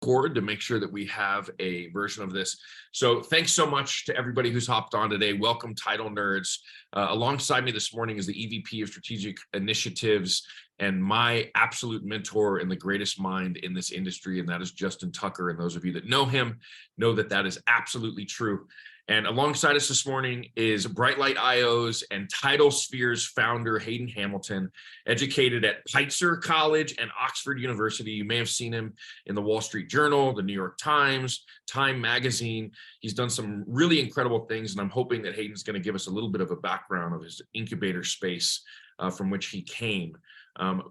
Discord to make sure that we have a version of this. So thanks so much to everybody who's hopped on today. Welcome, Title Nerds. Alongside me this morning is the EVP of Strategic Initiatives and my absolute mentor and the greatest mind in this industry, and that is Justin Tucker. And those of you that know him know that that is absolutely true. And alongside us this morning is Brightlight IO's and Title Sphere's founder, Hayden Hamilton, educated at Pitzer College and Oxford University. You may have seen him in the Wall Street Journal, the New York Times, Time Magazine. He's done some really incredible things, and I'm hoping that Hayden's going to give us a little bit of a background of his incubator space from which he came.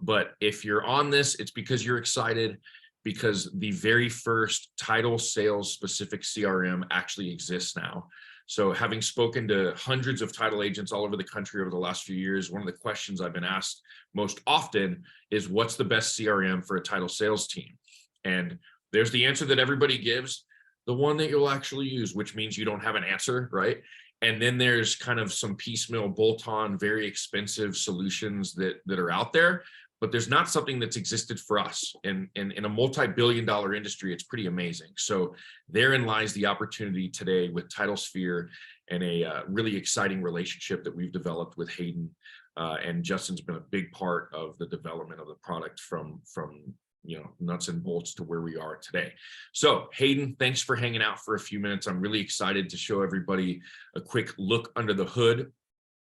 But if you're on this, it's because you're excited, because the very first title sales specific CRM actually exists now. So having spoken to hundreds of title agents all over the country over the last few years, one of the questions I've been asked most often is, what's the best CRM for a title sales team? And there's the answer that everybody gives, the one that you'll actually use, which means you don't have an answer, right? And then there's kind of some piecemeal bolt-on, very expensive solutions that are out there, but there's not something that's existed for us. And in a multi-billion-dollar industry, it's pretty amazing. So therein lies the opportunity today with TitleSphere and a really exciting relationship that we've developed with Hayden. And Justin's been a big part of the development of the product from nuts and bolts to where we are today. So Hayden, thanks for hanging out for a few minutes. I'm really excited to show everybody a quick look under the hood.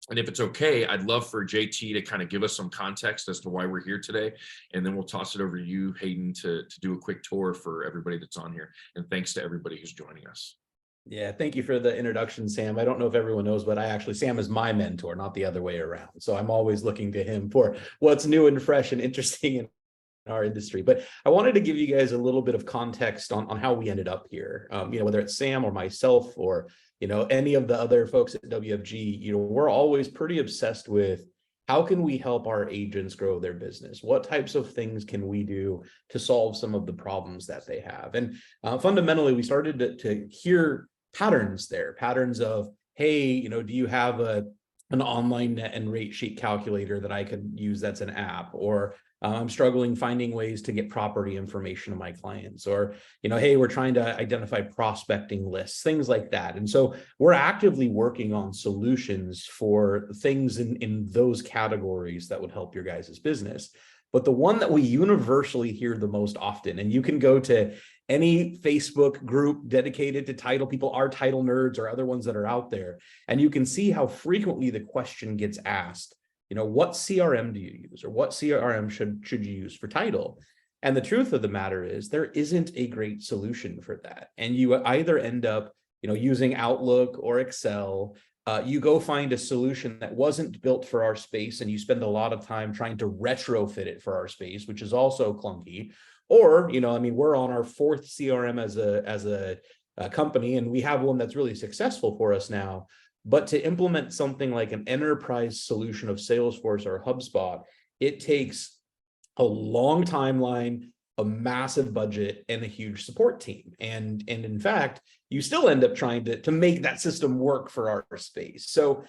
And if it's okay, I'd love for JT to kind of give us some context as to why we're here today. And then we'll toss it over to you, Hayden, to do a quick tour for everybody that's on here. And thanks to everybody who's joining us. Yeah, thank you for the introduction, Sam. I don't know if everyone knows, but Sam is my mentor, not the other way around. So I'm always looking to him for what's new and fresh and interesting in our industry. But I wanted to give you guys a little bit of context on how we ended up here. Whether it's Sam or myself or any of the other folks at WFG, we're always pretty obsessed with how can we help our agents grow their business? What types of things can we do to solve some of the problems that they have? And fundamentally, we started to hear patterns there, patterns of, hey, do you have an online net and rate sheet calculator that I could use that's an app? Or I'm struggling finding ways to get property information to my clients, or, hey, we're trying to identify prospecting lists, things like that. And so we're actively working on solutions for things in those categories that would help your guys' business. But the one that we universally hear the most often, and you can go to any Facebook group dedicated to title people, our Title Nerds or other ones that are out there, and you can see how frequently the question gets asked, what CRM do you use, or what CRM should you use for title? And the truth of the matter is there isn't a great solution for that. And you either end up, using Outlook or Excel. You go find a solution that wasn't built for our space, and you spend a lot of time trying to retrofit it for our space, which is also clunky. Or, we're on our fourth CRM as a company, and we have one that's really successful for us now. But to implement something like an enterprise solution of Salesforce or HubSpot, it takes a long timeline, a massive budget, and a huge support team. And in fact, you still end up trying to make that system work for our space. So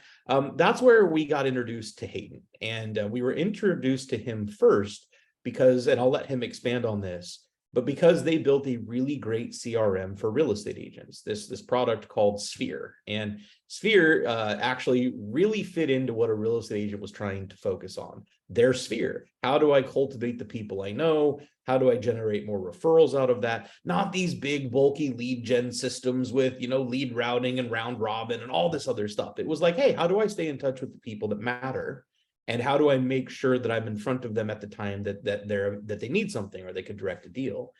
that's where we got introduced to Hayden. And we were introduced to him first because, and I'll let him expand on this, but because they built a really great CRM for real estate agents, this product called Sphere. And Sphere actually really fit into what a real estate agent was trying to focus on, their sphere. How do I cultivate the people I know? How do I generate more referrals out of that? Not these big bulky lead gen systems with, lead routing and round robin and all this other stuff. It was like, hey, how do I stay in touch with the people that matter? And how do I make sure that I'm in front of them at the time that they need something or they could direct a deal?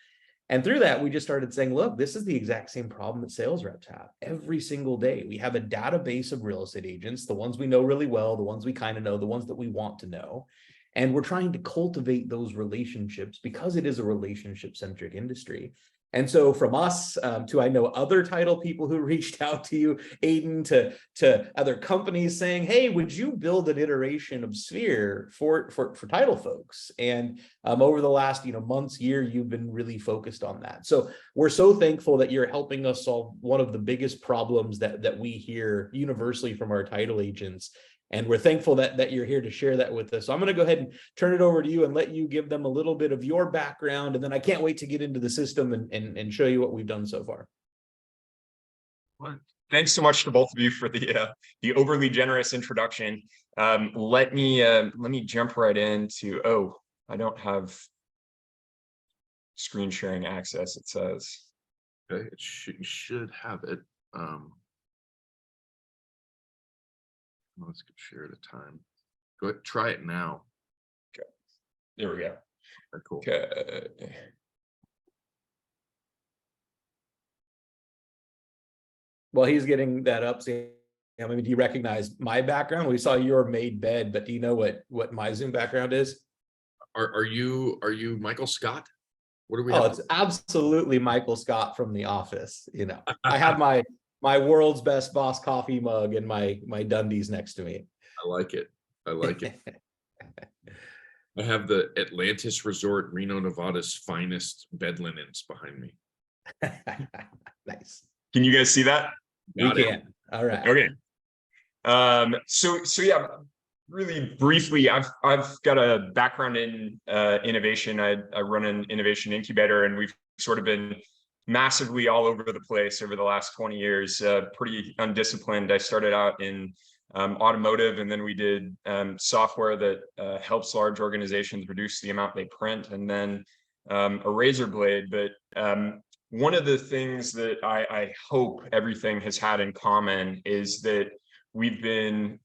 And through that, we just started saying, look, this is the exact same problem that sales reps have every single day. We have a database of real estate agents, the ones we know really well, the ones we kind of know, the ones that we want to know. And we're trying to cultivate those relationships because it is a relationship-centric industry. And so from us to, I know, other title people who reached out to you, Hayden, to other companies saying, hey, would you build an iteration of Sphere for title folks? And over the last months, year, you've been really focused on that. So we're so thankful that you're helping us solve one of the biggest problems that we hear universally from our title agents. And we're thankful that you're here to share that with us. So I'm going to go ahead and turn it over to you and let you give them a little bit of your background. And then I can't wait to get into the system and show you what we've done so far. Well, thanks so much to both of you for the overly generous introduction. Let me jump right into, oh, I don't have screen sharing access, it says. Okay, you should have it. Let's get share at a time. Go ahead, try it now. Okay, there we go. Very cool. Okay. While he's getting that up, Sam, I mean, do you recognize my background? We saw your made bed, but do you know what my Zoom background is? Are you Michael Scott? What do we Oh, have? it's absolutely Michael Scott from The Office. You know, I have my world's best boss coffee mug and my Dundies next to me. I like it. I like it. I have the Atlantis Resort, Reno, Nevada's finest bed linens behind me. Nice. Can you guys see that? Got we it. can. All right. Okay. So yeah, really briefly, I've got a background in innovation. I run an innovation incubator, and we've sort of been massively all over the place over the last 20 years, pretty undisciplined. I started out in automotive, and then we did software that helps large organizations reduce the amount they print, and then a razor blade. But one of the things that I hope everything has had in common is that we've been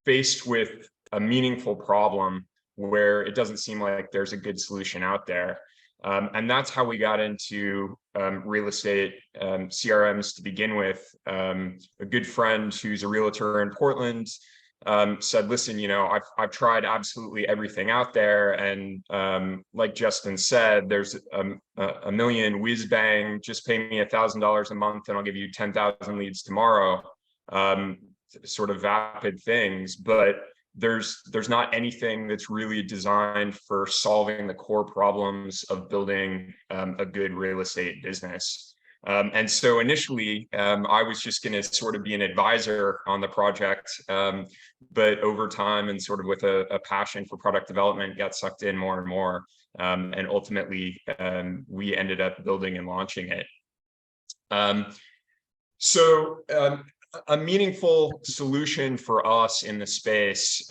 faced with a meaningful problem where it doesn't seem like there's a good solution out there. And that's how we got into real estate CRMs to begin with. A good friend who's a realtor in Portland said, listen, you know, I've tried absolutely everything out there. And like Justin said, there's a million whiz bang, just pay me $1,000 a month and I'll give you 10,000 leads tomorrow. Sort of vapid things, but there's not anything that's really designed for solving the core problems of building a good real estate business. And so initially, I was just going to sort of be an advisor on the project, but over time and sort of with a passion for product development, got sucked in more and more. And ultimately, we ended up building and launching it. A meaningful solution for us in the space,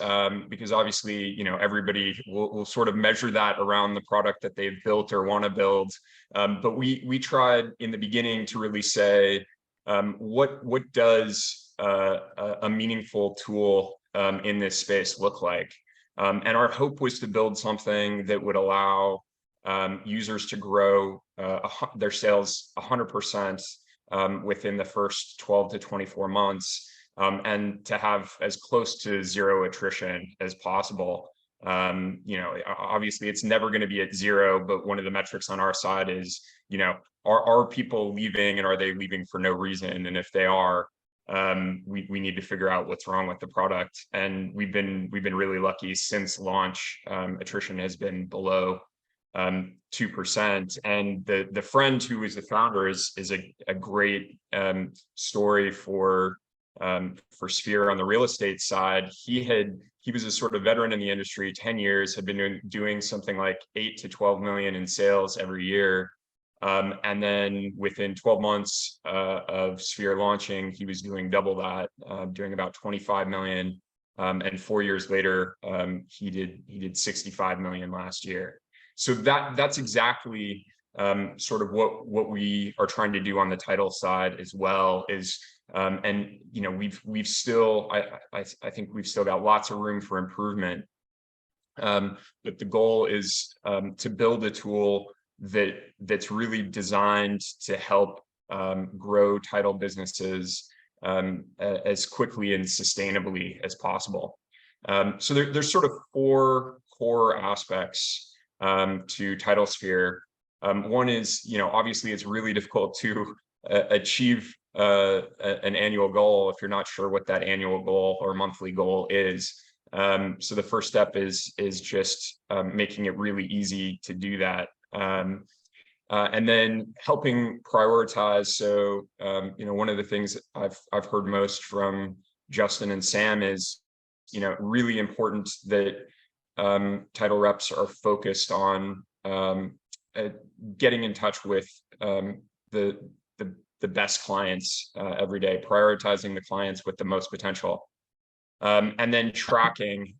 because obviously, you know, everybody will sort of measure that around the product that they've built or want to build. But we tried in the beginning to really say, what does a meaningful tool in this space look like? And our hope was to build something that would allow users to grow their sales 100%. Within the first 12 to 24 months, and to have as close to zero attrition as possible. You know, obviously it's never going to be at zero, but one of the metrics on our side is, you know, are people leaving, and are they leaving for no reason? And if they are, we need to figure out what's wrong with the product. And we've been really lucky since launch. Attrition has been below 2%. And the friend who is the founder is a great story for Sphere on the real estate side. He was a sort of veteran in the industry, 10 years, had been doing something like 8 to 12 million in sales every year. And then within 12 months of Sphere launching, he was doing double that, doing about 25 million. And 4 years later, he did 65 million last year. So that's exactly sort of what we are trying to do on the title side as well. Is and you know, we've still I think we've still got lots of room for improvement. But the goal is to build a tool that's really designed to help grow title businesses as quickly and sustainably as possible. So there's sort of 4 core aspects to TitleSphere. One is, you know, obviously it's really difficult to achieve an annual goal if you're not sure what that annual goal or monthly goal is. So the first step is just making it really easy to do that. And then helping prioritize. So, you know, one of the things I've heard most from Justin and Sam is, really important that title reps are focused on getting in touch with the best clients every day, prioritizing the clients with the most potential. And then tracking,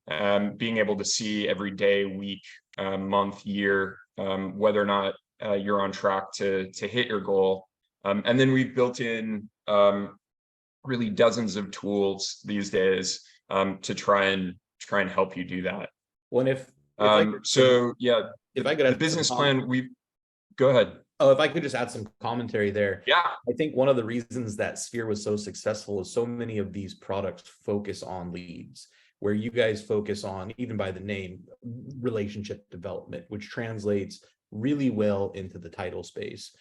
being able to see every day, week, month, year, whether or not you're on track to hit your goal. And then we've built in really dozens of tools these days to try and help you do that. Well, if So yeah, if I could the add business some plan, go ahead. Oh, if I could just add some commentary there. Yeah. I think one of the reasons that Sphere was so successful is so many of these products focus on leads, where you guys focus on, even by the name, relationship development, which translates really well into the title space.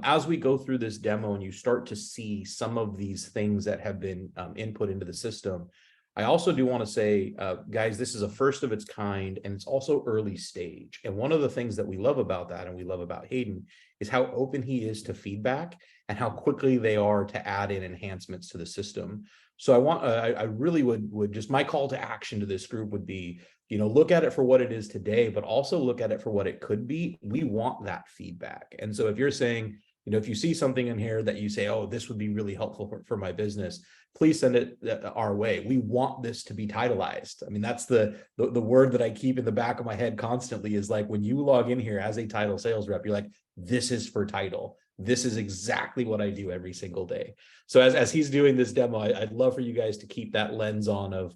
As we go through this demo and you start to see some of these things that have been input into the system, I also do want to say, guys, this is a first of its kind, and it's also early stage. And one of the things that we love about that, and we love about Hayden, is how open he is to feedback and how quickly they are to add in enhancements to the system. So I really would just, my call to action to this group would be, look at it for what it is today, but also look at it for what it could be. We want that feedback. And so if you're saying, if you see something in here that you say, oh, this would be really helpful for my business, please send it our way. We want this to be titleized. I mean, that's the word that I keep in the back of my head constantly, is like, when you log in here as a title sales rep, you're like, this is for title. This is exactly what I do every single day. So as he's doing this demo, I'd love for you guys to keep that lens on of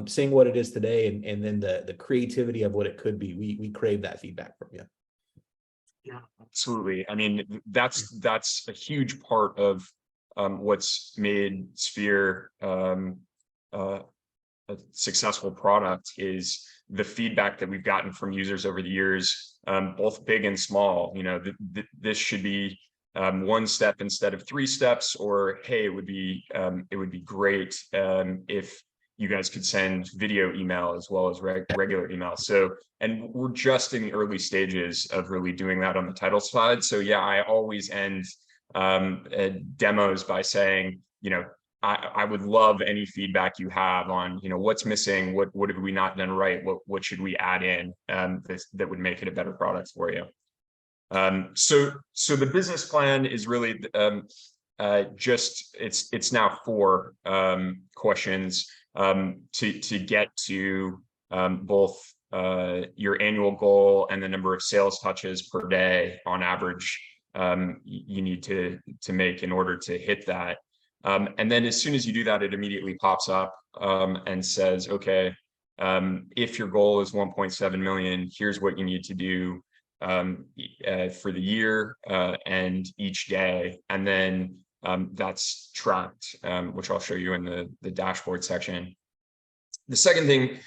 seeing what it is today, and then the creativity of what it could be. We crave that feedback from you. Yeah, absolutely. I mean, that's a huge part of what's made Sphere a successful product, is the feedback that we've gotten from users over the years, both big and small. This should be one step instead of 3 steps, or hey, it would be great if you guys could send video email as well as regular email. So, and we're just in the early stages of really doing that on the title side. So yeah, I always end demos by saying, I would love any feedback you have on, what's missing, what have we not done right, what should we add in that would make it a better product for you. So the business plan is really just it's now 4 questions to get to both your annual goal and the number of sales touches per day on average you need to make in order to hit that. And then as soon as you do that, it immediately pops up and says, okay, if your goal is 1.7 million, here's what you need to do for the year and each day. And then that's tracked, which I'll show you in the dashboard section. The second thing,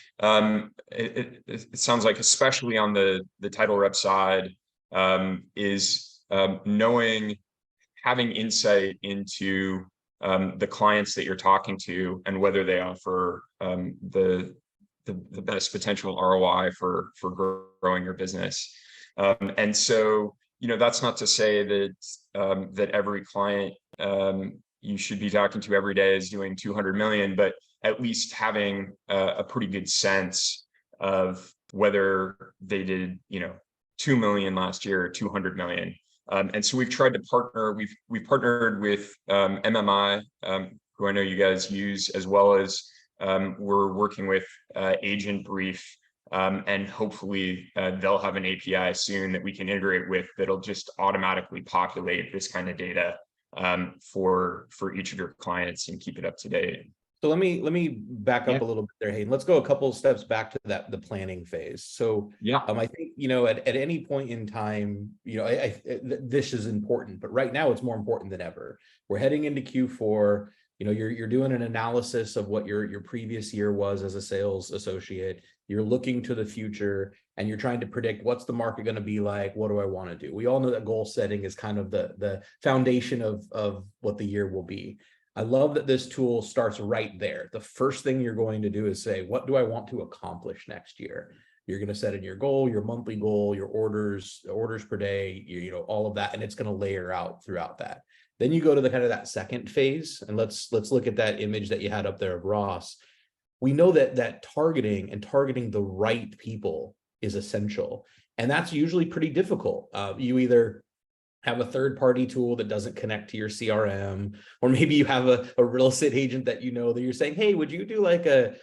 it sounds like, especially on the title rep side, is having insight into the clients that you're talking to and whether they offer the best potential ROI for growing your business. And so, that's not to say that every client you should be talking to every day is doing 200 million, but at least having a pretty good sense of whether they did, 2 million last year or 200 million. And so we've tried to partner. We've partnered with MMI, who I know you guys use, as well as we're working with Agent Brief, and hopefully they'll have an API soon that we can integrate with that'll just automatically populate this kind of data for each of your clients and keep it up to date. So let me back up a little bit there, Hayden. Let's go a couple of steps back to the planning phase. So yeah, I think at any point in time, this is important, but right now it's more important than ever. We're heading into Q4. You're doing an analysis of what your previous year was as a sales associate. You're looking to the future and you're trying to predict what's the market going to be like. What do I want to do? We all know that goal setting is kind of the foundation of what the year will be. I love that this tool starts right there. The first thing you're going to do is say, what do I want to accomplish next year? You're going to set in your goal, your monthly goal, your orders per day, all of that, and it's going to layer out throughout that. Then you go to the kind of that second phase, and let's look at that image that you had up there of Ross. we know that targeting the right people is essential. And that's usually pretty difficult. You either have a third-party tool that doesn't connect to your CRM, or maybe you have a real estate agent that that you're saying, hey, would you do like an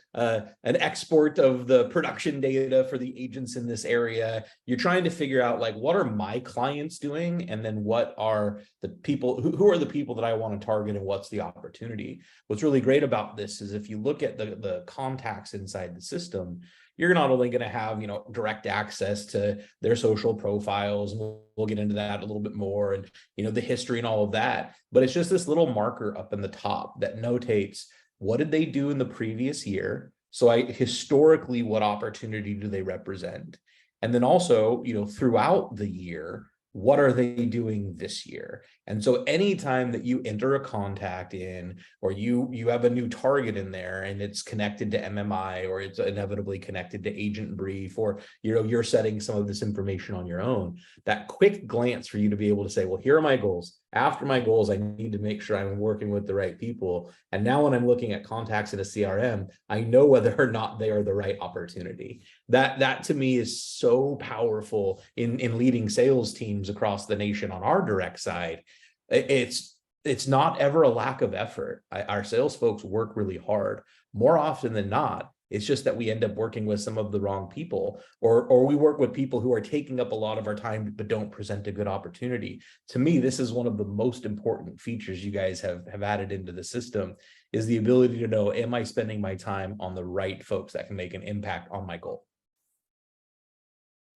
export of the production data for the agents in this area? You're trying to figure out like, what are my clients doing? And then what are the people, who are the people that I want to target, and what's the opportunity? What's really great about this is if you look at the contacts inside the system, you're not only going to have, direct access to their social profiles, and we'll get into that a little bit more, and, the history and all of that, but it's just this little marker up in the top that notates what did they do in the previous year? So historically, what opportunity do they represent? And then also, throughout the year, what are they doing this year? And so anytime that you enter a contact in, or you have a new target in there and it's connected to MMI, or it's inevitably connected to Agent Brief, or you're setting some of this information on your own, that quick glance for you to be able to say, well, here are my goals. After my goals, I need to make sure I'm working with the right people. And now when I'm looking at contacts in a CRM, I know whether or not they are the right opportunity. That to me is so powerful in leading sales teams across the nation on our direct side. It's not ever a lack of effort. Our sales folks work really hard. More often than not, it's just that we end up working with some of the wrong people, or we work with people who are taking up a lot of our time but don't present a good opportunity. To me, this is one of the most important features you guys have added into the system, is the ability to know, am I spending my time on the right folks that can make an impact on my goal?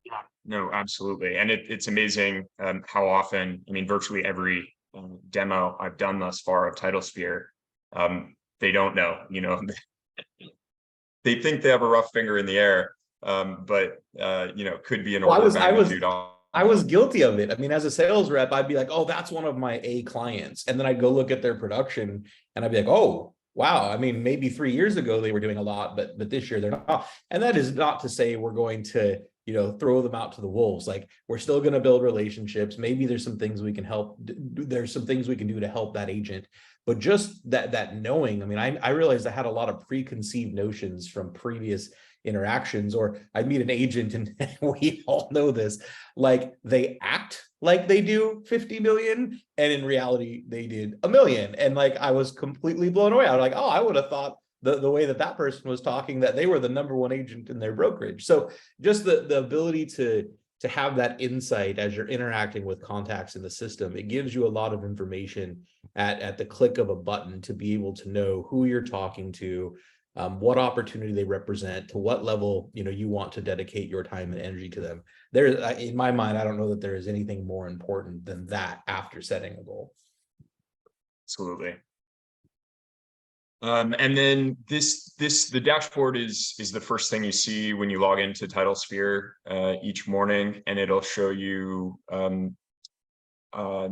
Yeah, no, absolutely. And it's amazing how often, virtually every demo I've done thus far of TitleSphere, they don't know, they think they have a rough finger in the air, but could be an order of magnitude off. I was guilty of it. I mean, as a sales rep, I'd be like, oh, that's one of my A clients. And then I'd go look at their production and I'd be like, oh, wow. I mean, maybe 3 years ago they were doing a lot, but this year they're not. And that is not to say we're going to, throw them out to the wolves. Like, we're still going to build relationships. Maybe there's some things we can help. There's some things we can do to help that agent. But just that knowing, I mean, I realized I had a lot of preconceived notions from previous interactions, or I meet an agent and we all know this, like they act like they do 50 million and in reality they did 1 million. And like, I was completely blown away. I was like, oh, I would have thought the way that person was talking, that they were the number one agent in their brokerage. So just the ability to have that insight as you're interacting with contacts in the system, it gives you a lot of information at the click of a button to be able to know who you're talking to, what opportunity they represent, to what level you want to dedicate your time and energy to them. In my mind, I don't know that there is anything more important than that after setting a goal. Absolutely. And then the dashboard is the first thing you see when you log into TitleSphere each morning, and it'll show you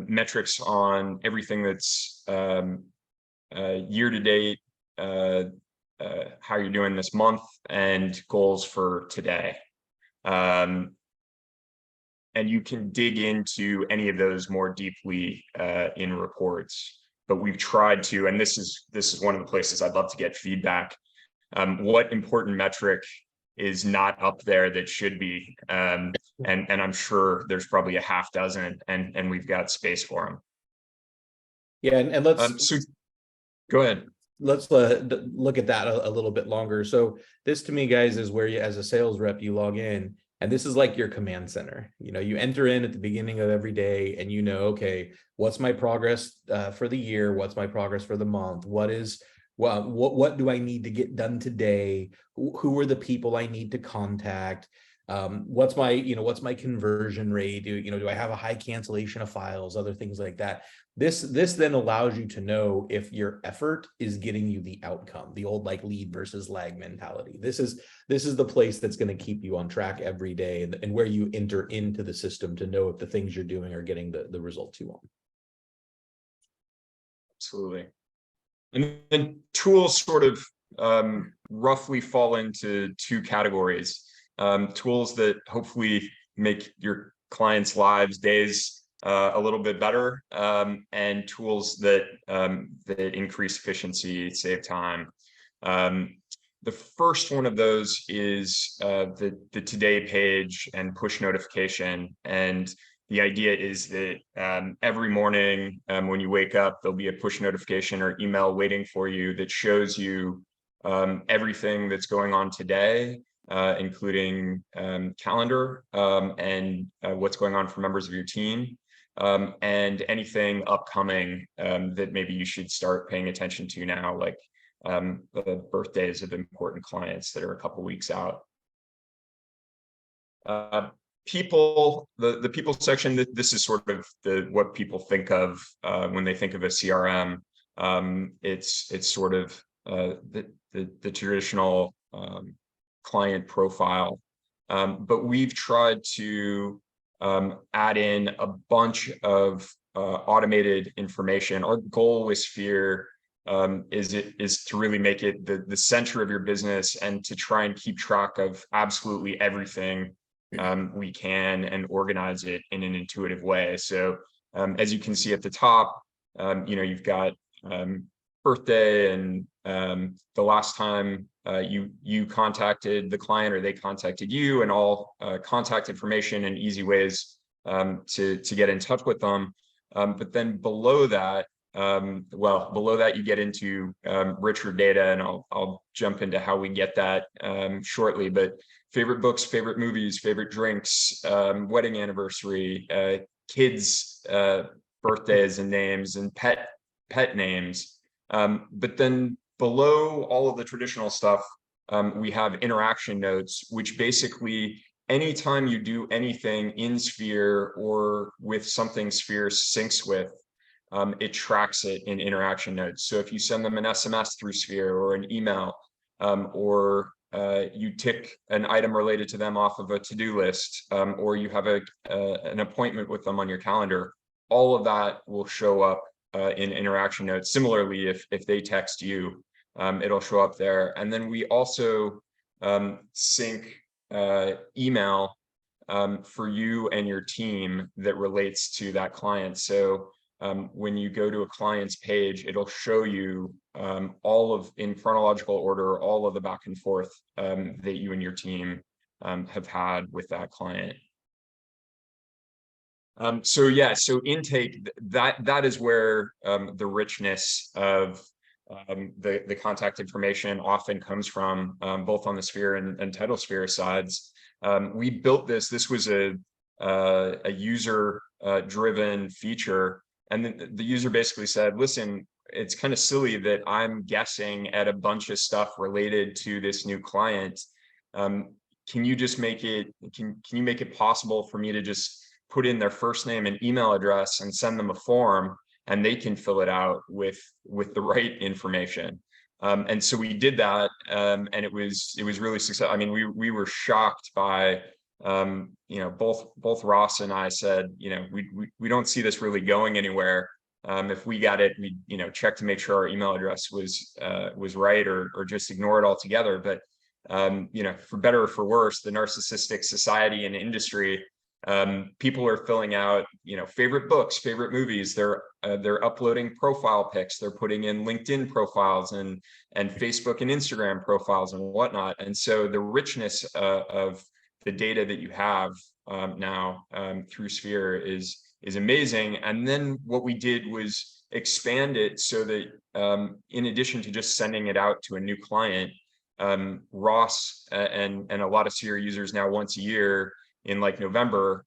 metrics on everything that's year to date, how you're doing this month, and goals for today. And you can dig into any of those more deeply in reports. But we've tried to, and this is one of the places I'd love to get feedback. What important metric is not up there that should be? And I'm sure there's probably a half dozen, and we've got space for them. Yeah, and let's so go ahead. Let's look at that a little bit longer. So this, to me, guys, is where you, as a sales rep, you log in, and this is like your command center. You enter in at the beginning of every day, and okay, what's my progress for the year? What's my progress for the month? What do I need to get done today? Who are the people I need to contact? What's my conversion rate? Do I have a high cancellation of files, other things like that? This then allows you to know if your effort is getting you the outcome, the old like lead versus lag mentality. This is the place that's going to keep you on track every day, and where you enter into the system to know if the things you're doing are getting the results you want. Absolutely. And then tools sort of roughly fall into two categories. Tools that hopefully make your clients' lives, days a little bit better, and tools that increase efficiency, save time. The first one of those is the today page and push notification. And the idea is that every morning when you wake up, there'll be a push notification or email waiting for you that shows you everything that's going on today, including calendar and what's going on for members of your team, and anything upcoming that maybe you should start paying attention to now, like the birthdays of important clients that are a couple weeks out. People, the people section, this is sort of what people think of when they think of a CRM. It's sort of the traditional client profile, but we've tried to add in a bunch of automated information. Our goal with Sphere is to really make it the center of your business and to try and keep track of absolutely everything we can and organize it in an intuitive way. So as you can see at the top, you've got birthday and the last time you contacted the client or they contacted you, and all contact information and easy ways to get in touch with them. But then below that, below that you get into richer data, and I'll jump into how we get that shortly. But favorite books, favorite movies, favorite drinks, wedding anniversary, kids' birthdays and names, and pet names. But then below all of the traditional stuff, we have interaction notes, which basically anytime you do anything in Sphere or with something Sphere syncs with, it tracks it in interaction notes. So if you send them an SMS through Sphere or an email, or you tick an item related to them off of a to-do list, or you have an appointment with them on your calendar, all of that will show up in interaction notes. Similarly, if they text you, it'll show up there. And then we also sync email for you and your team that relates to that client. So when you go to a client's page, it'll show you all of, in chronological order, all of the back and forth that you and your team have had with that client. So intake, that is where the richness of the contact information often comes from, both on the Sphere and TitleSphere sides. We built this was a user driven feature, and the user basically said, listen, it's kind of silly that I'm guessing at a bunch of stuff related to this new client. Can you just make it, can you make it possible for me to just put in their first name and email address and send them a form, and they can fill it out with the right information? And so we did that, and it was really successful. I mean, we were shocked by, both Ross and I said, we don't see this really going anywhere. If we got it, we check to make sure our email address was right, or just ignore it altogether. But for better or for worse, the narcissistic society and industry, people are filling out favorite books, favorite movies. They're uploading profile pics, they're putting in LinkedIn profiles and Facebook and Instagram profiles and whatnot. And so the richness of the data that you have now through Sphere is amazing. And then what we did was expand it so that in addition to just sending it out to a new client, Ross and a lot of Sphere users now once a year in like November,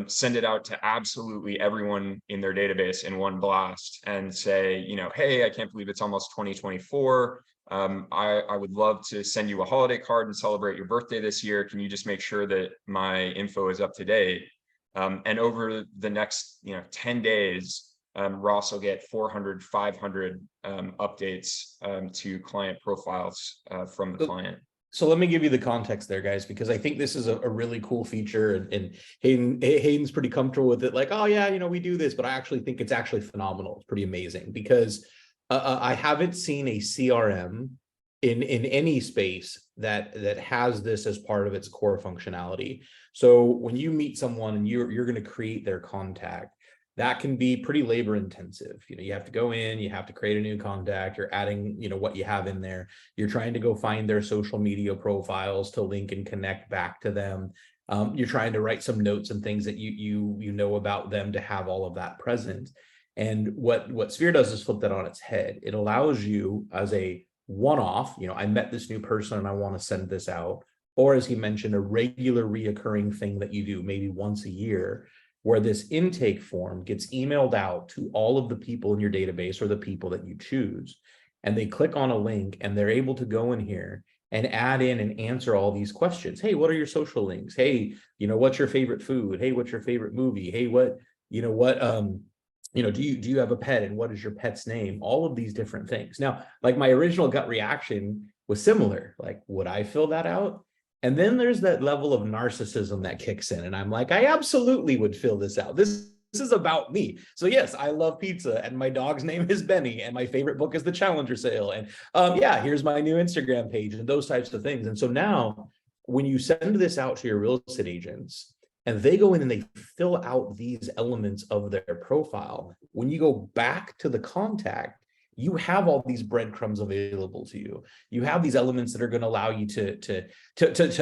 send it out to absolutely everyone in their database in one blast and say, hey, I can't believe it's almost 2024. I would love to send you a holiday card and celebrate your birthday this year. Can you just make sure that my info is up to date? And over the next 10 days, Ross will get 400, 500 updates to client profiles from the client. So let me give you the context there, guys, because I think this is a really cool feature, and Hayden's pretty comfortable with it. Like, oh yeah, we do this, but I actually think it's actually phenomenal. It's pretty amazing because I haven't seen a CRM in any space that has this as part of its core functionality. So when you meet someone and you're going to create their contact, that can be pretty labor intensive. You have to go in, you have to create a new contact, you're adding, what you have in there. You're trying to go find their social media profiles to link and connect back to them. You're trying to write some notes and things that you know about them to have all of that present. And what Sphere does is flip that on its head. It allows you as a one-off, I met this new person and I want to send this out. Or as he mentioned, a regular reoccurring thing that you do maybe once a year, where this intake form gets emailed out to all of the people in your database or the people that you choose. And they click on a link and they're able to go in here and add in and answer all these questions. Hey, what are your social links? Hey, what's your favorite food? Hey, what's your favorite movie? Hey, do you have a pet and what is your pet's name? All of these different things. Now, like my original gut reaction was similar. Like, would I fill that out? And then there's that level of narcissism that kicks in. And I'm like, I absolutely would fill this out. This is about me. So yes, I love pizza and my dog's name is Benny and my favorite book is The Challenger Sale. And here's my new Instagram page and those types of things. And so now when you send this out to your real estate agents and they go in and they fill out these elements of their profile, when you go back to the contact, you have all these breadcrumbs available to you. You have these elements that are going to allow you to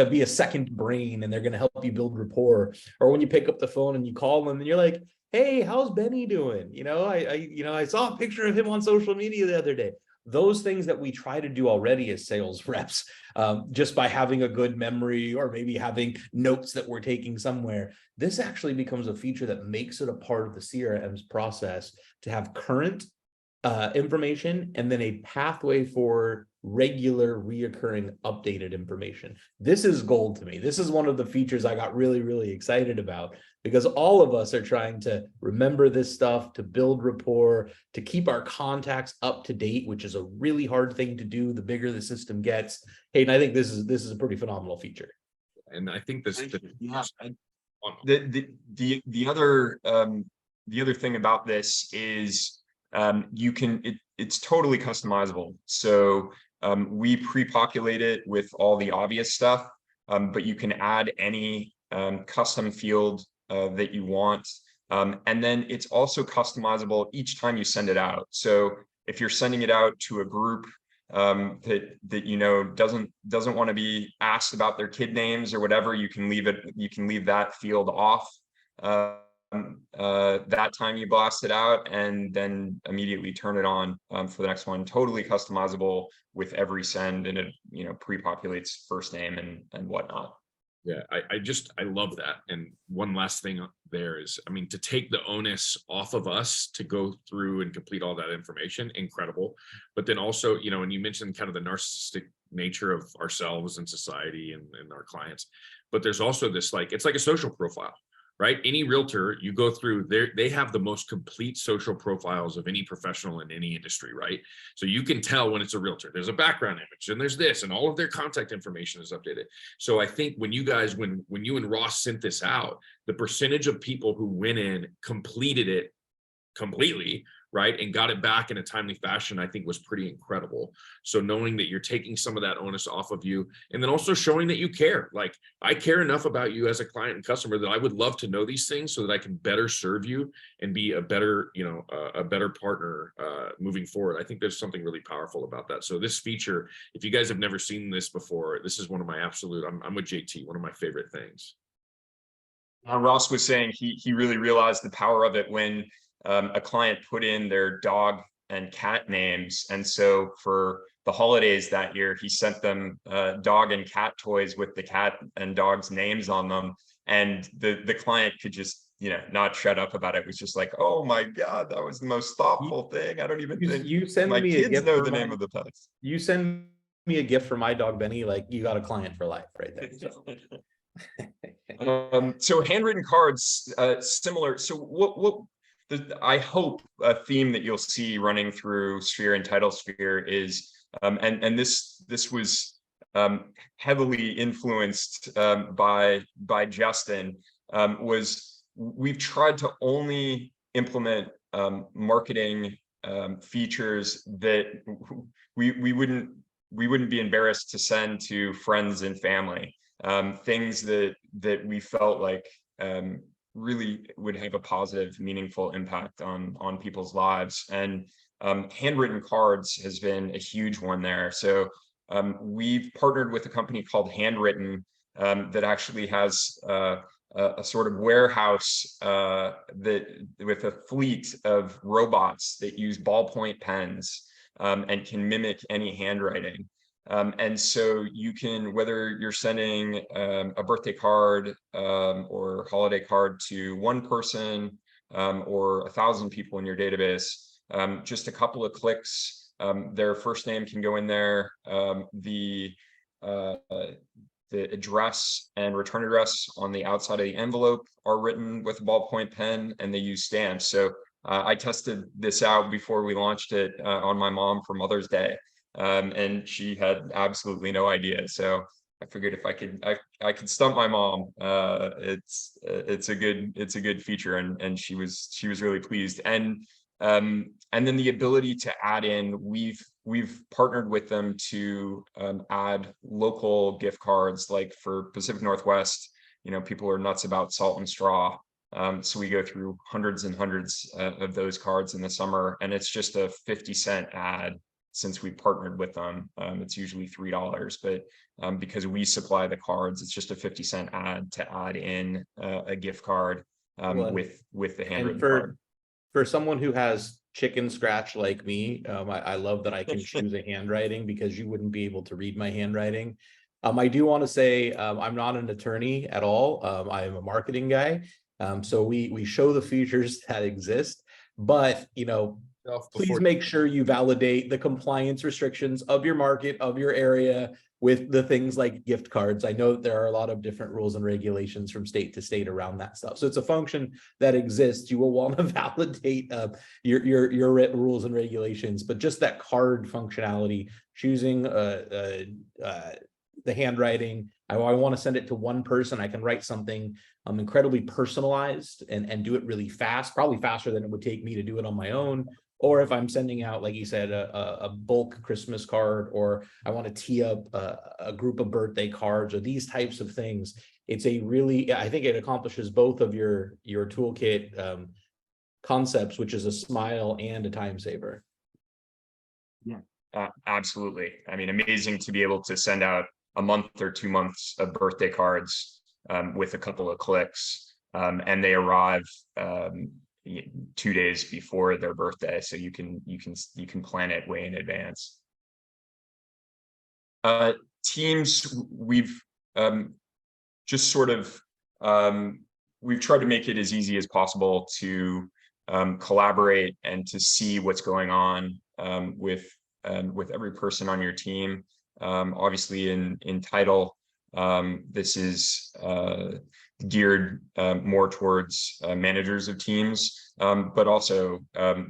be a second brain, and they're going to help you build rapport. Or when you pick up the phone and you call them and you're like, hey, how's Benny doing? I saw a picture of him on social media the other day. Those things that we try to do already as sales reps, just by having a good memory or maybe having notes that we're taking somewhere, this actually becomes a feature that makes it a part of the CRM's process to have current information and then a pathway for regular reoccurring updated information. This is gold to me. This is one of the features I got really, really excited about, because all of us are trying to remember this stuff, to build rapport, to keep our contacts up to date, which is a really hard thing to do the bigger the system gets. Hey, and I think this is a pretty phenomenal feature. And I think this the other thing about this is it's totally customizable. So we pre-populate it with all the obvious stuff, but you can add any custom field that you want. And then it's also customizable each time you send it out. So if you're sending it out to a group that doesn't want to be asked about their kid names or whatever, you can leave that field off that time you blast it out, and then immediately turn it on for the next one. Totally customizable with every send, and it pre-populates first name and whatnot. Yeah, I love that. And one last thing there is, to take the onus off of us to go through and complete all that information, incredible. But then also, and you mentioned kind of the narcissistic nature of ourselves and society and our clients, but there's also this, it's like a social profile, right? Any realtor you go through, they have the most complete social profiles of any professional in any industry, right? So you can tell when it's a realtor. There's a background image and there's this, and all of their contact information is updated. So I think when you guys, when you and Ross sent this out, the percentage of people who went in, completed it completely, right, and got it back in a timely fashion, I think was pretty incredible. So knowing that you're taking some of that onus off of you, and then also showing that you care. Like, I care enough about you as a client and customer that I would love to know these things so that I can better serve you and be a better, a better partner moving forward. I think there's something really powerful about that. So this feature, if you guys have never seen this before, this is one of my absolute, I'm with JT, one of my favorite things. Ross was saying he really realized the power of it when a client put in their dog and cat names. And so for the holidays that year, he sent them dog and cat toys with the cat and dog's names on them. And the client could just, not shut up about it. It was just like, oh my God, that was the most thoughtful thing. I don't even think you send my me kids a gift know the name of the pets. You send me a gift for my dog, Benny, like you got a client for life right there. So handwritten cards, similar. So what I hope a theme that you'll see running through Sphere and TitleSphere is, and this was heavily influenced by Justin, was we've tried to only implement marketing features that we wouldn't be embarrassed to send to friends and family, things that we felt like really would have a positive, meaningful impact on people's lives. And handwritten cards has been a huge one there. So we've partnered with a company called Handwritten that actually has a sort of warehouse that with a fleet of robots that use ballpoint pens and can mimic any handwriting. And so you can, whether you're sending a birthday card or holiday card to one person or 1,000 people in your database, just a couple of clicks, their first name can go in there. The address and return address on the outside of the envelope are written with a ballpoint pen, and they use stamps. So I tested this out before we launched it on my mom for Mother's Day. And she had absolutely no idea. So I figured if I could stump my mom. It's a good feature, and she was really pleased. And then the ability to add in, we've partnered with them to add local gift cards, like for Pacific Northwest. People are nuts about Salt and Straw. So we go through hundreds and hundreds of those cards in the summer, and it's just a 50-cent ad. Since we partnered with them, it's usually $3, but because we supply the cards, it's just a 50-cent ad to add in a gift card with the handwritten card. For someone who has chicken scratch like me, I love that I can choose a handwriting, because you wouldn't be able to read my handwriting. I do want to say I'm not an attorney at all. I am a marketing guy. So we show the features that exist, but please make sure you validate the compliance restrictions of your market, of your area, with the things like gift cards. I know that there are a lot of different rules and regulations from state to state around that stuff. So it's a function that exists. You will want to validate your written rules and regulations, but just that card functionality, choosing the handwriting. I want to send it to one person. I can write something incredibly personalized and do it really fast, probably faster than it would take me to do it on my own. Or if I'm sending out, like you said, a bulk Christmas card, or I want to tee up a group of birthday cards, or these types of things, it's I think it accomplishes both of your toolkit concepts, which is a smile and a time saver. Yeah, absolutely. I mean, amazing to be able to send out a month or 2 months of birthday cards with a couple of clicks, and they arrive 2 days before their birthday, so you can plan it way in advance. Teams, we've just sort of we've tried to make it as easy as possible to collaborate and to see what's going on with every person on your team. Obviously in Title, this is geared more towards managers of teams, but also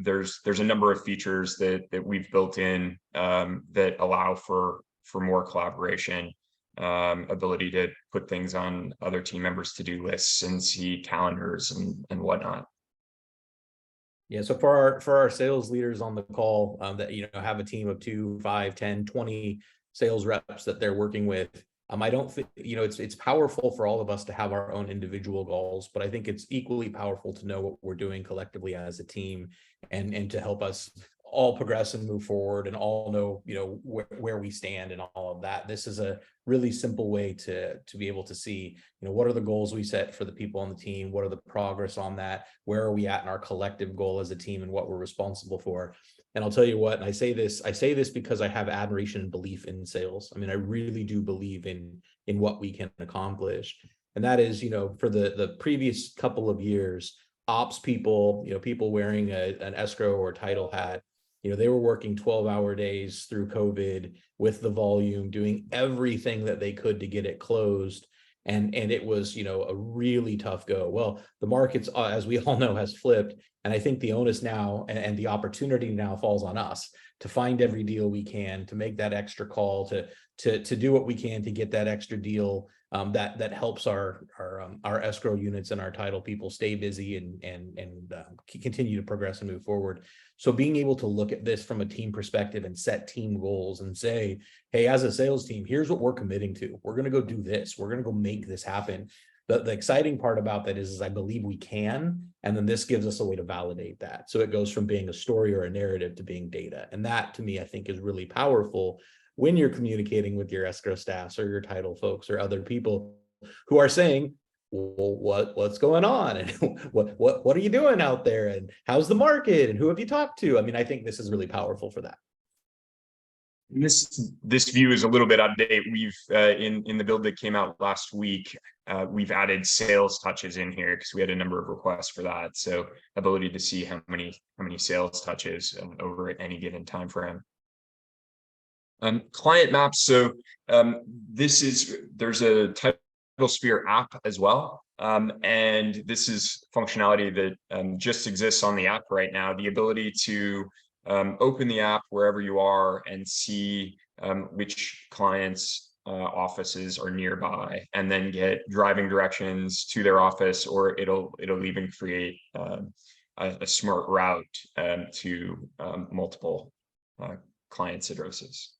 there's a number of features that we've built in that allow for more collaboration, ability to put things on other team members' to-do lists and see calendars and whatnot. Yeah, so for our sales leaders on the call that have a team of 2, 5, 10, 20 sales reps that they're working with, I don't think it's powerful for all of us to have our own individual goals, but I think it's equally powerful to know what we're doing collectively as a team, and to help us all progress and move forward, and all know where we stand and all of that. This is a really simple way to be able to see what are the goals we set for the people on the team, what are the progress on that, where are we at in our collective goal as a team, and what we're responsible for. And I'll tell you what, and I say this because I have admiration and belief in sales. I mean, I really do believe in what we can accomplish. And that is, for the previous couple of years, ops people, people wearing an escrow or title hat, they were working 12-hour days through COVID with the volume, doing everything that they could to get it closed. And it was, a really tough go. Well, the markets, as we all know, has flipped. And I think the onus now and the opportunity now falls on us to find every deal we can, to make that extra call, to do what we can to get that extra deal that helps our escrow units and our title people stay busy and continue to progress and move forward. So being able to look at this from a team perspective and set team goals and say, hey, as a sales team, here's what we're committing to. We're going to go do this. We're going to go make this happen. the exciting part about that is I believe we can, and then this gives us a way to validate that. So it goes from being a story or a narrative to being data. And that to me, I think is really powerful when you're communicating with your escrow staffs or your title folks or other people who are saying, well, what's going on, and what are you doing out there, and how's the market, and who have you talked to? I mean, I think this is really powerful for that. This view is a little bit out of date. We've in the build that came out last week, we've added sales touches in here because we had a number of requests for that. So ability to see how many sales touches over at any given time frame. Client maps. So there's a TitleSphere app as well. And this is functionality that just exists on the app right now. The ability to open the app wherever you are and see which clients' offices are nearby, and then get driving directions to their office, or it'll even create a smart route to multiple clients' addresses.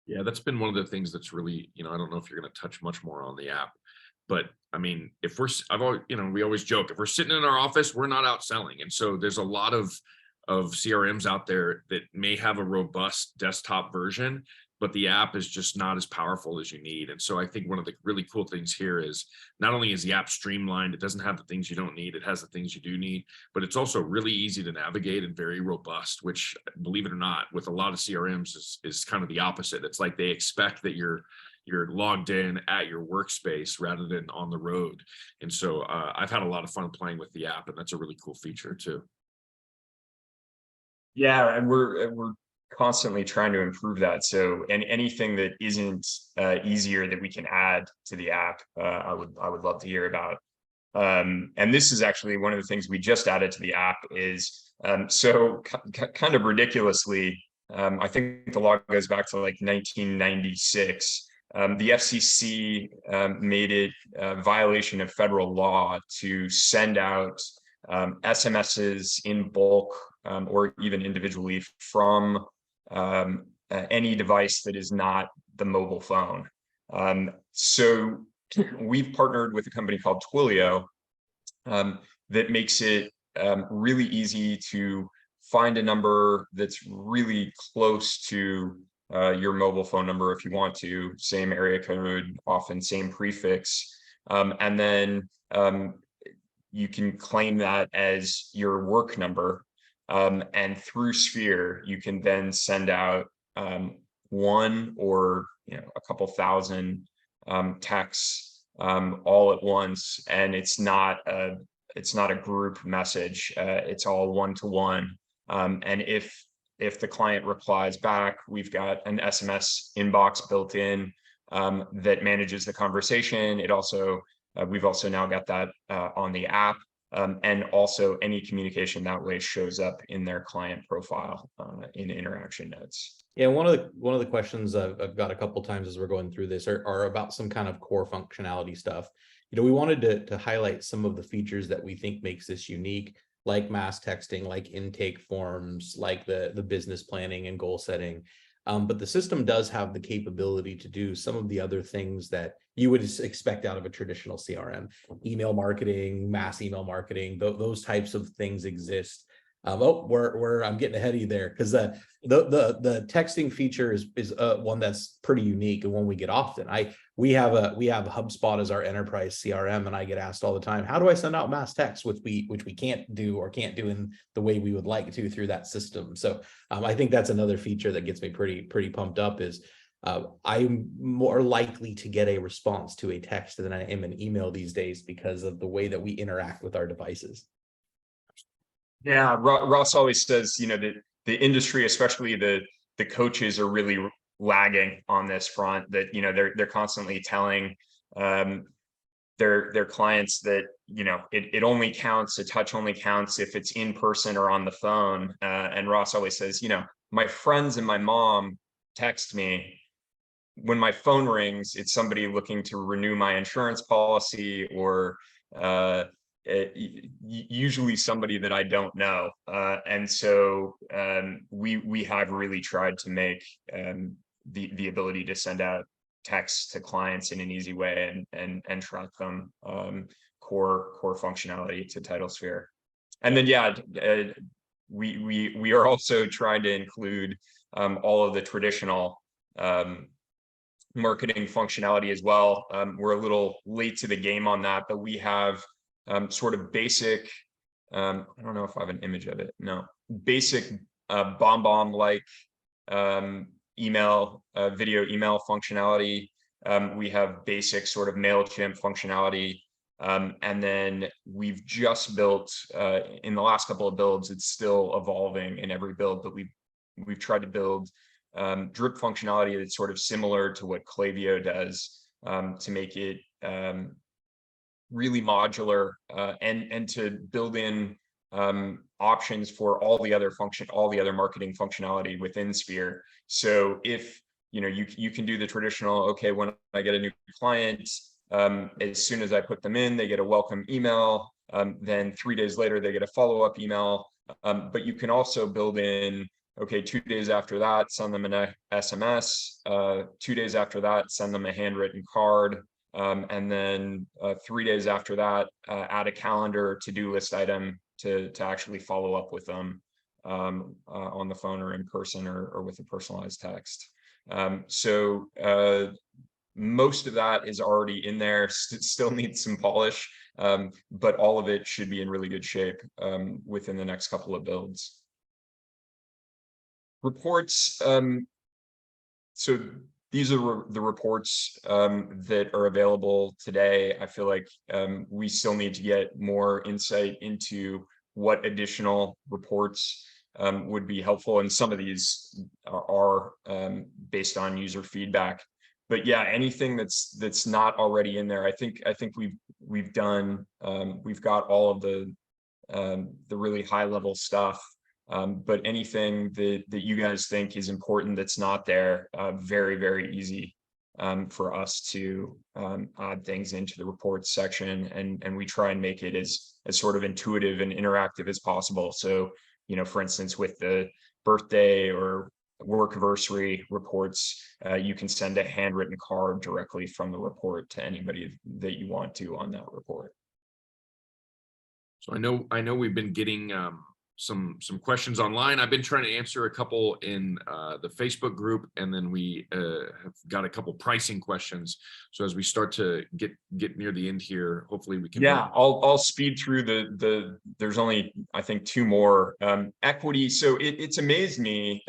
Yeah, that's been one of the things that's really, I don't know if you're going to touch much more on the app, but I mean, if I've always, we always joke, if we're sitting in our office, we're not out selling. And so there's a lot of CRMs out there that may have a robust desktop version, but the app is just not as powerful as you need. And so I think one of the really cool things here is not only is the app streamlined, it doesn't have the things you don't need, it has the things you do need, but it's also really easy to navigate and very robust, which, believe it or not, with a lot of CRMs is kind of the opposite. It's like they expect that you're logged in at your workspace rather than on the road. And so I've had a lot of fun playing with the app, and that's a really cool feature too. Yeah, and we're constantly trying to improve that. So, and anything that isn't easier that we can add to the app, I would love to hear about. And this is actually one of the things we just added to the app is so kind of ridiculously, I think the law goes back to like 1996. The FCC made it a violation of federal law to send out SMSs in bulk or even individually from any device that is not the mobile phone. So we've partnered with a company called Twilio that makes it really easy to find a number that's really close to your mobile phone number if you want to, same area code, often same prefix, and then you can claim that as your work number. And through Sphere, you can then send out one or a couple thousand texts all at once, and it's not a group message. It's all one-to-one. And if the client replies back, we've got an SMS inbox built in that manages the conversation. It also we've also now got that on the app. And also any communication that way shows up in their client profile in interaction notes. Yeah, one of the questions I've got a couple times as we're going through this are about some kind of core functionality stuff. We wanted to highlight some of the features that we think makes this unique, like mass texting, like intake forms, like the business planning and goal setting. But the system does have the capability to do some of the other things that you would expect out of a traditional CRM. Email marketing, mass email marketing, those types of things exist. I'm getting ahead of you there, because the texting feature is one that's pretty unique and one we get often. We have HubSpot as our enterprise CRM, and I get asked all the time, how do I send out mass text, which we can't do in the way we would like to through that system. So I think that's another feature that gets me pretty pumped up is I'm more likely to get a response to a text than I am an email these days because of the way that we interact with our devices. Yeah, Ross always says, that the industry, especially the coaches, are really lagging on this front. That they're constantly telling their clients that it only counts, a touch only counts if it's in person or on the phone. And Ross always says, my friends and my mom text me. When my phone rings, it's somebody looking to renew my insurance policy, or usually somebody that I don't know. And so we have really tried to make the ability to send out text to clients in an easy way and track them, core functionality to TitleSphere. And then, yeah, we are also trying to include all of the traditional marketing functionality as well. We're a little late to the game on that, but we have sort of basic, I don't know if I have an image of it. No, basic BombBomb like email, video email functionality. We have basic sort of MailChimp functionality. And then we've just built in the last couple of builds, it's still evolving in every build, but we've tried to build drip functionality that's sort of similar to what Klaviyo does, to make it really modular, and to build in options for all the other marketing functionality within Sphere. So if you can do the traditional, okay, when I get a new client, as soon as I put them in, they get a welcome email. Then 3 days later, they get a follow-up email. But you can also build in, okay, 2 days after that, send them an SMS. 2 days after that, send them a handwritten card. And then 3 days after that, add a calendar to-do list item to actually follow up with them on the phone or in person or with a personalized text. So most of that is already in there, still needs some polish, but all of it should be in really good shape within the next couple of builds. Reports. So these are the reports that are available today. I feel like we still need to get more insight into what additional reports would be helpful. And some of these are based on user feedback. But yeah, anything that's not already in there, I think we've done. We've got all of the really high level stuff. But anything that you guys think is important that's not there, very, very easy for us to add things into the reports section, and we try and make it as sort of intuitive and interactive as possible. So, for instance, with the birthday or workversary reports, you can send a handwritten card directly from the report to anybody that you want to on that report. So I know we've been getting some questions online. I've been trying to answer a couple in the Facebook group, and then we have got a couple pricing questions. So as we start to get near the end here, hopefully we can. Yeah, I'll speed through there's only, I think, 2 more. Equity. So it's amazed me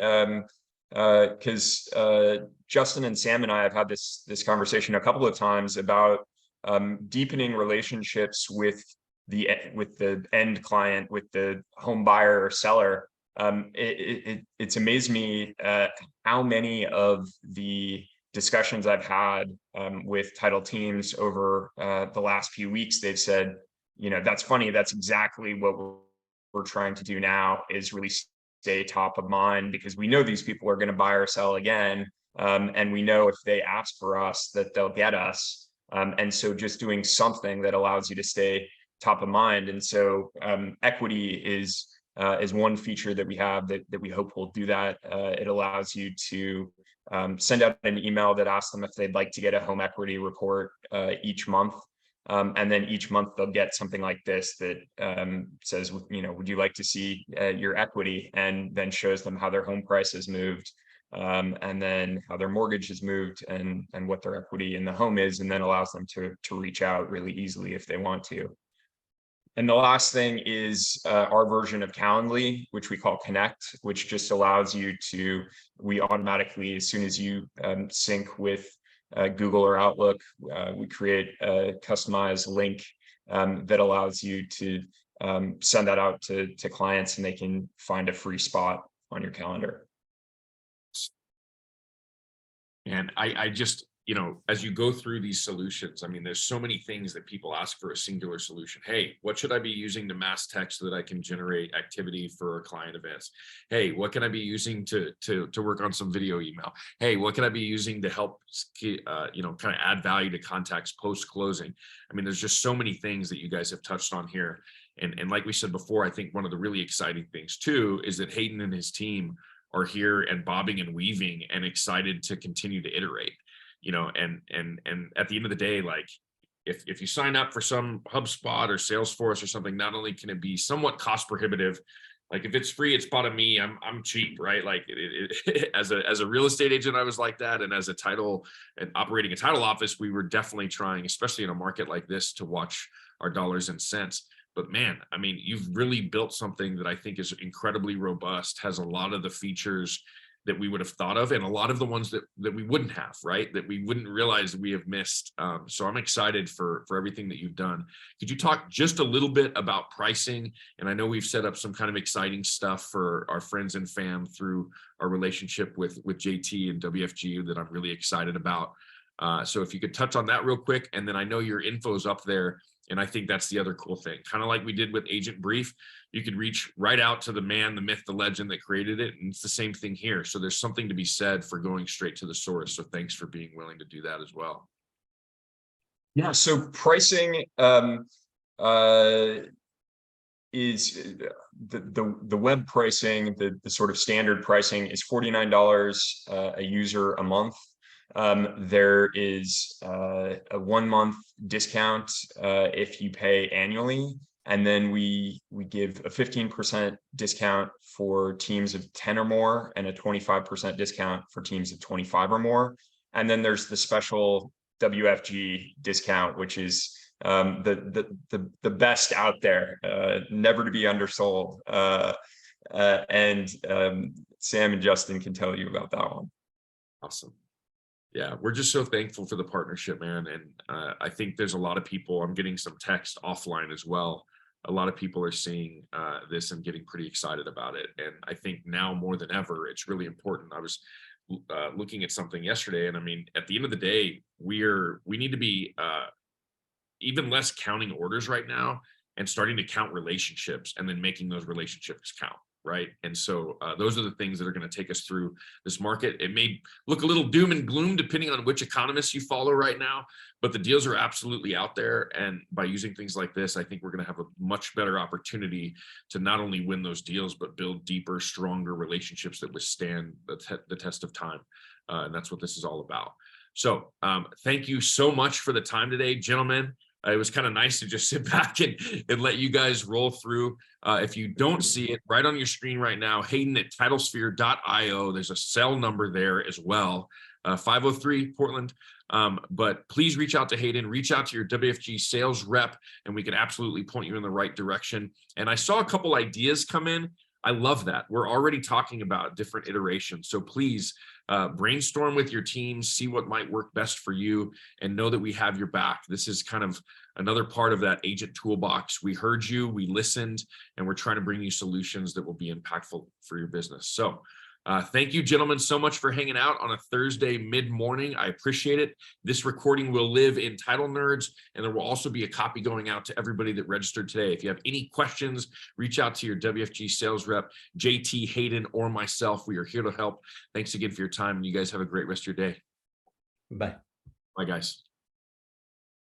because Justin and Sam and I have had this conversation a couple of times about deepening relationships with the end client, with the home buyer or seller. It's amazed me how many of the discussions I've had with title teams over the last few weeks, they've said, that's funny. That's exactly what we're trying to do now, is really stay top of mind, because we know these people are going to buy or sell again. And we know if they ask for us that they'll get us. And so just doing something that allows you to stay top of mind. And so equity is one feature that we have that we hope will do that. It allows you to send out an email that asks them if they'd like to get a home equity report each month. And then each month they'll get something like this that says, would you like to see your equity, and then shows them how their home price has moved, and then how their mortgage has moved, and what their equity in the home is, and then allows them to reach out really easily if they want to. And the last thing is our version of Calendly, which we call Connect, which just allows you to, we automatically, as soon as you sync with Google or Outlook, we create a customized link that allows you to send that out to clients, and they can find a free spot on your calendar. And I just, as you go through these solutions, I mean, there's so many things that people ask for a singular solution. Hey, what should I be using to mass text so that I can generate activity for client events? Hey, what can I be using to work on some video email? Hey, what can I be using to help, kind of add value to contacts post closing? I mean, there's just so many things that you guys have touched on here. And like we said before, I think one of the really exciting things too is that Hayden and his team are here and bobbing and weaving and excited to continue to iterate. you know, and at the end of the day, like if you sign up for some HubSpot or Salesforce or something, not only can it be somewhat cost prohibitive, like if it's free, it's part of me, I'm cheap, right? Like as a real estate agent, I was like that. And as a title and operating a title office, we were definitely trying, especially in a market like this, to watch our dollars and cents. But man, I mean, you've really built something that I think is incredibly robust, has a lot of the features that we would have thought of, and a lot of the ones that we wouldn't have, right? That we wouldn't realize we have missed. So I'm excited for everything that you've done. Could you talk just a little bit about pricing? And I know we've set up some kind of exciting stuff for our friends and fam through our relationship with JT and WFG that I'm really excited about. So if you could touch on that real quick, and then I know your info's up there. And I think that's the other cool thing, kind of like we did with Agent Brief. You could reach right out to the man, the myth, the legend that created it. And it's the same thing here. So there's something to be said for going straight to the source. So thanks for being willing to do that as well. Yeah, so pricing is the web pricing, the sort of standard pricing is $49 a user a month. There is a 1 month discount if you pay annually, and then we give a 15% discount for teams of 10 or more and a 25% discount for teams of 25 or more. And then there's the special WFG discount, which is the best out there, never to be undersold. And Sam and Justin can tell you about that one. Awesome. Yeah, we're just so thankful for the partnership, man. And I think there's a lot of people, I'm getting some text offline as well. A lot of people are seeing this and getting pretty excited about it. And I think now more than ever, it's really important. I was looking at something yesterday, and I mean, at the end of the day, we need to be even less counting orders right now and starting to count relationships, and then making those relationships count. Right. And so those are the things that are going to take us through this market. It may look a little doom and gloom depending on which economists you follow right now, but the deals are absolutely out there. And by using things like this, I think we're going to have a much better opportunity to not only win those deals, but build deeper, stronger relationships that withstand the test of time. And that's what this is all about. So thank you so much for the time today, gentlemen. It was kind of nice to just sit back and let you guys roll through. If you don't see it right on your screen right now, Hayden at titlesphere.io, there's a cell number there as well, 503 Portland. But please reach out to Hayden, reach out to your WFG sales rep, and we can absolutely point you in the right direction. And I saw a couple ideas come in. I love that. We're already talking about different iterations. So please brainstorm with your teams, see what might work best for you, and know that we have your back. This is kind of another part of that agent toolbox. We heard you, we listened, and we're trying to bring you solutions that will be impactful for your business. So thank you, gentlemen, so much for hanging out on a Thursday mid-morning. I appreciate it. This recording will live in Title Nerds, and there will also be a copy going out to everybody that registered today. If you have any questions, reach out to your WFG sales rep, JT, Hayden, or myself. We are here to help. Thanks again for your time, and you guys have a great rest of your day. Bye. Bye, guys.